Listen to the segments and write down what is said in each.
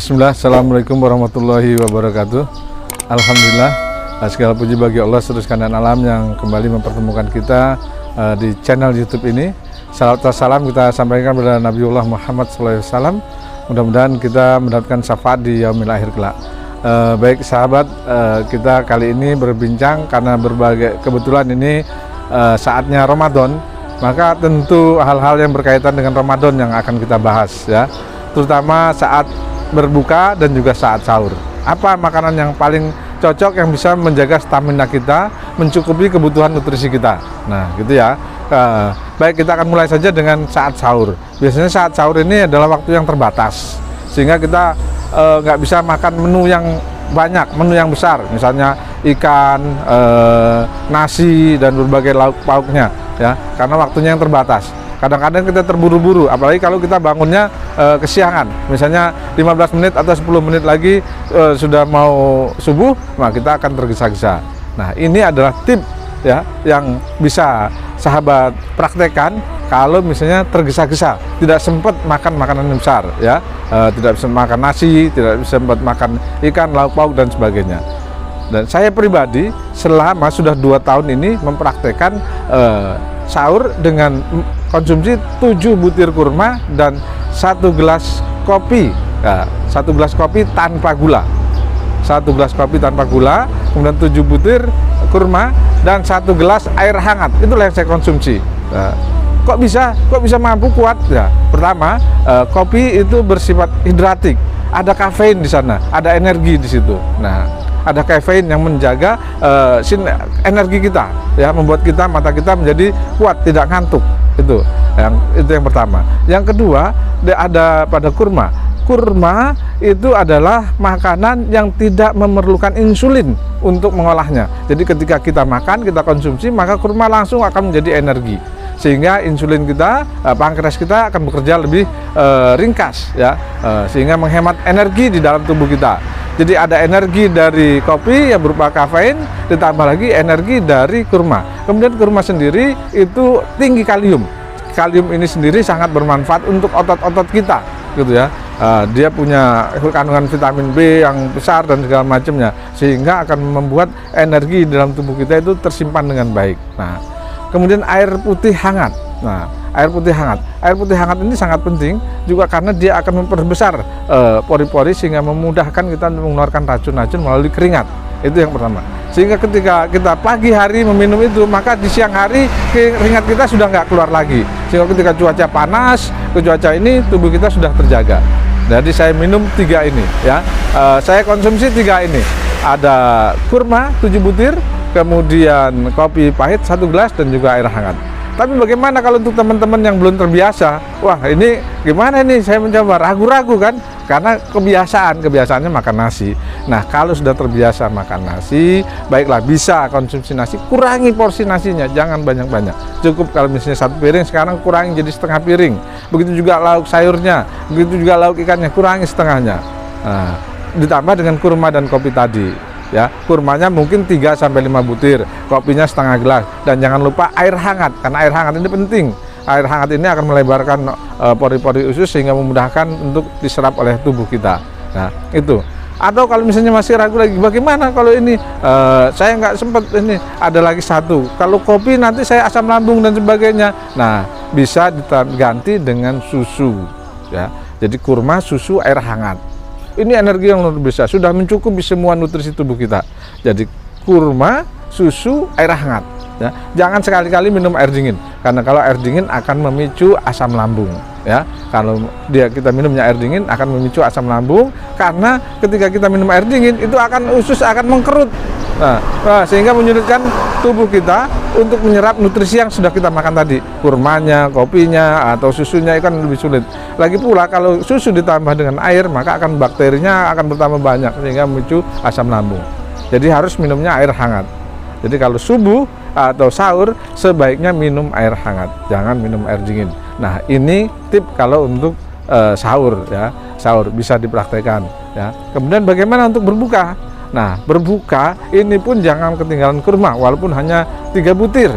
Bismillah, Assalamualaikum warahmatullahi wabarakatuh. Alhamdulillah, segala puji bagi Allah seluruh sekalian alam yang kembali mempertemukan kita di channel YouTube ini. Salawat dan salam kita sampaikan kepada Nabiullah Muhammad SAW. Mudah-mudahan kita mendapatkan syafaat di yaumil akhir kelak. Baik sahabat, kita kali ini berbincang karena berbagai kebetulan ini saatnya Ramadan, maka tentu hal-hal yang berkaitan dengan Ramadan yang akan kita bahas ya, terutama saat berbuka dan juga saat sahur. Apa makanan yang paling cocok yang bisa menjaga stamina kita, mencukupi kebutuhan nutrisi kita. Nah gitu ya. Baik, kita akan mulai saja dengan saat sahur. Biasanya saat sahur ini adalah waktu yang terbatas, sehingga kita nggak bisa makan menu yang banyak, menu yang besar, misalnya ikan, nasi dan berbagai lauk pauknya ya, karena waktunya yang terbatas. Kadang-kadang kita terburu-buru, apalagi kalau kita bangunnya kesiangan, misalnya 15 menit atau 10 menit lagi sudah mau subuh, maka kita akan tergesa-gesa. Nah ini adalah tip ya yang bisa sahabat praktekkan kalau misalnya tergesa-gesa, tidak sempat makan makanan yang besar ya, tidak bisa makan nasi, tidak sempat makan ikan, lauk pauk dan sebagainya. Dan saya pribadi selama sudah 2 tahun ini mempraktekkan sahur dengan konsumsi 7 butir kurma dan 1 gelas kopi ya, 1 gelas kopi tanpa gula, 1 gelas kopi tanpa gula, kemudian 7 butir kurma dan 1 gelas air hangat. Itulah yang saya konsumsi. Nah, kok bisa mampu kuat ya? Pertama, kopi itu bersifat hidratik, ada kafein di sana, ada energi di situ. Nah, ada kafein yang menjaga energi kita ya, membuat mata kita menjadi kuat, tidak ngantuk. Itu yang pertama. Yang kedua, ada pada kurma. Kurma itu adalah makanan yang tidak memerlukan insulin untuk mengolahnya. Jadi ketika kita makan, kita konsumsi, maka kurma langsung akan menjadi energi, sehingga insulin kita, pankreas kita akan bekerja lebih ringkas ya, sehingga menghemat energi di dalam tubuh kita. Jadi ada energi dari kopi yang berupa kafein, ditambah lagi energi dari kurma. Kemudian kurma sendiri itu tinggi kalium. Kalium ini sendiri sangat bermanfaat untuk otot-otot kita, gitu ya. Dia punya kandungan vitamin B yang besar dan segala macamnya, sehingga akan membuat energi dalam tubuh kita itu tersimpan dengan baik. Nah, kemudian air putih hangat. Nah, air putih hangat ini sangat penting juga karena dia akan memperbesar pori-pori sehingga memudahkan kita untuk mengeluarkan racun-racun melalui keringat. Itu yang pertama. Sehingga ketika kita pagi hari meminum itu, maka di siang hari keringat kita sudah nggak keluar lagi. Sehingga ketika cuaca panas, cuaca ini tubuh kita sudah terjaga. Jadi saya minum 3 ini ya. Saya konsumsi 3 ini. Ada kurma 7 butir, kemudian kopi pahit 1 gelas dan juga air hangat. Tapi bagaimana kalau untuk teman-teman yang belum terbiasa? Wah, ini gimana nih? Saya mencoba, ragu-ragu kan? Karena kebiasaannya makan nasi. Nah, kalau sudah terbiasa makan nasi, baiklah bisa konsumsi nasi, kurangi porsi nasinya, jangan banyak-banyak. Cukup kalau misalnya 1 piring, sekarang kurangi jadi setengah piring. Begitu juga lauk sayurnya, begitu juga lauk ikannya, kurangi setengahnya. Nah, ditambah dengan kurma dan kopi tadi. Ya, kurmanya mungkin 3-5 butir, kopinya setengah gelas, dan jangan lupa air hangat, karena air hangat ini penting. Air hangat ini akan melebarkan pori-pori usus sehingga memudahkan untuk diserap oleh tubuh kita. Nah, itu. Atau kalau misalnya masih ragu lagi, bagaimana kalau ini saya nggak sempat, ini ada lagi 1. Kalau kopi nanti saya asam lambung dan sebagainya. Nah, bisa diganti dengan susu. Ya, jadi kurma, susu, air hangat. Ini energi yang luar biasa, sudah mencukupi semua nutrisi tubuh kita. Jadi kurma, susu, air hangat ya. Jangan sekali-kali minum air dingin, karena kalau air dingin akan memicu asam lambung ya. Kalau kita minumnya air dingin akan memicu asam lambung, karena ketika kita minum air dingin itu usus akan mengkerut. Nah, sehingga menyulitkan tubuh kita untuk menyerap nutrisi yang sudah kita makan tadi, kurmanya, kopinya, atau susunya, kan lebih sulit. Lagi pula kalau susu ditambah dengan air, maka bakterinya akan bertambah banyak sehingga memicu asam lambung. Jadi harus minumnya air hangat. Jadi kalau subuh atau sahur sebaiknya minum air hangat, jangan minum air dingin. Nah, ini tip kalau untuk sahur ya, sahur bisa dipraktekkan ya. Kemudian bagaimana untuk berbuka? Nah, berbuka ini pun jangan ketinggalan kurma, walaupun hanya 3 butir,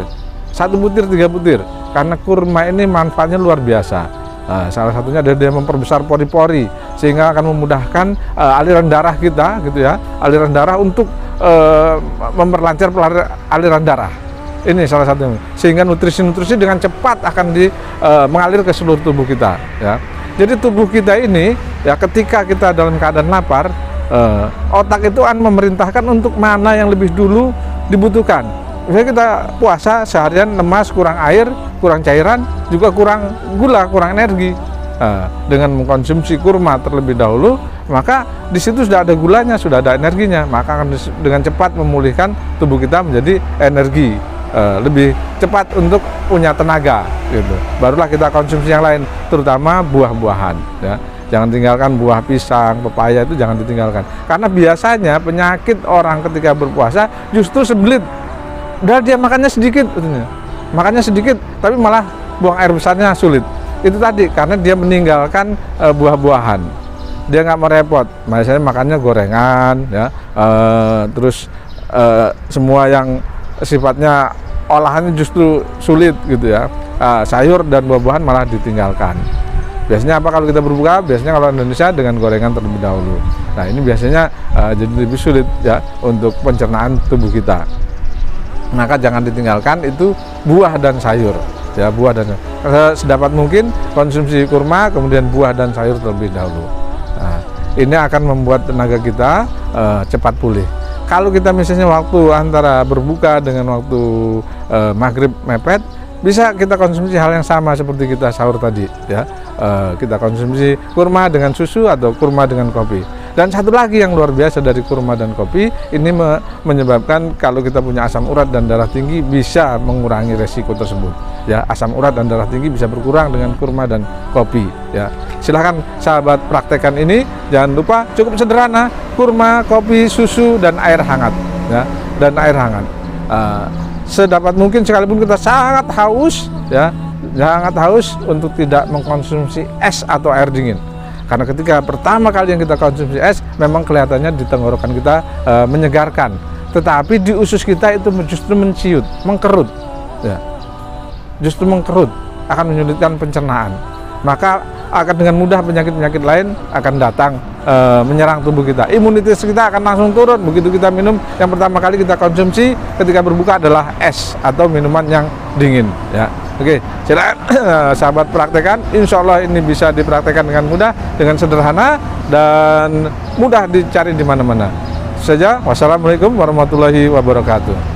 1 butir 3 butir, karena kurma ini manfaatnya luar biasa. Salah satunya adalah dia memperbesar pori-pori sehingga akan memudahkan aliran darah kita, gitu ya, aliran darah untuk memperlancar aliran darah. Ini salah satunya. Sehingga nutrisi-nutrisi dengan cepat akan mengalir ke seluruh tubuh kita, ya. Jadi tubuh kita ini, ya, ketika kita dalam keadaan lapar, otak itu akan memerintahkan untuk mana yang lebih dulu dibutuhkan. Misalnya kita puasa seharian lemas, kurang air, kurang cairan, juga kurang gula, kurang energi. Dengan mengkonsumsi kurma terlebih dahulu, maka di situ sudah ada gulanya, sudah ada energinya, maka akan dengan cepat memulihkan tubuh kita menjadi energi, lebih cepat untuk punya tenaga, gitu. Barulah kita konsumsi yang lain, terutama buah-buahan, ya. Jangan tinggalkan buah pisang, pepaya, itu jangan ditinggalkan. Karena biasanya penyakit orang ketika berpuasa justru sebelit. Dan dia makannya sedikit, makannya sedikit, tapi malah buang air besarnya sulit. Itu tadi, karena dia meninggalkan buah-buahan. Dia nggak mau repot, misalnya makannya gorengan, ya, terus semua yang sifatnya olahannya justru sulit, gitu ya. Sayur dan buah-buahan malah ditinggalkan. Biasanya apa kalau kita berbuka? Biasanya kalau Indonesia dengan gorengan terlebih dahulu. Nah, ini biasanya jadi lebih sulit, ya, untuk pencernaan tubuh kita. Maka jangan ditinggalkan itu buah dan sayur, ya, buah dan sedapat mungkin konsumsi kurma, kemudian buah dan sayur terlebih dahulu. Nah, ini akan membuat tenaga kita cepat pulih. Kalau kita misalnya waktu antara berbuka dengan waktu maghrib mepet, bisa kita konsumsi hal yang sama seperti kita sahur tadi, ya. Kita konsumsi kurma dengan susu atau kurma dengan kopi. Dan satu lagi yang luar biasa dari kurma dan kopi, ini menyebabkan kalau kita punya asam urat dan darah tinggi bisa mengurangi resiko tersebut. Ya, asam urat dan darah tinggi bisa berkurang dengan kurma dan kopi. Ya, silahkan sahabat praktekkan ini. Jangan lupa cukup sederhana: kurma, kopi, susu, dan air hangat. Ya, dan air hangat. Sedapat mungkin sekalipun kita sangat haus, ya, sangat haus, untuk tidak mengkonsumsi es atau air dingin. Karena ketika pertama kali yang kita konsumsi es, memang kelihatannya di tenggorokan kita menyegarkan, tetapi di usus kita itu justru menciut, mengkerut, ya. Justru mengkerut, akan menyulitkan pencernaan. Maka akan dengan mudah penyakit-penyakit lain akan datang menyerang tubuh kita. Imunitas kita akan langsung turun begitu kita minum. Yang pertama kali kita konsumsi ketika berbuka adalah es atau minuman yang dingin, ya. Oke, silakan sahabat praktekkan. Insya Allah ini bisa dipraktekkan dengan mudah, dengan sederhana, dan mudah dicari di mana-mana saja. Wassalamualaikum warahmatullahi wabarakatuh.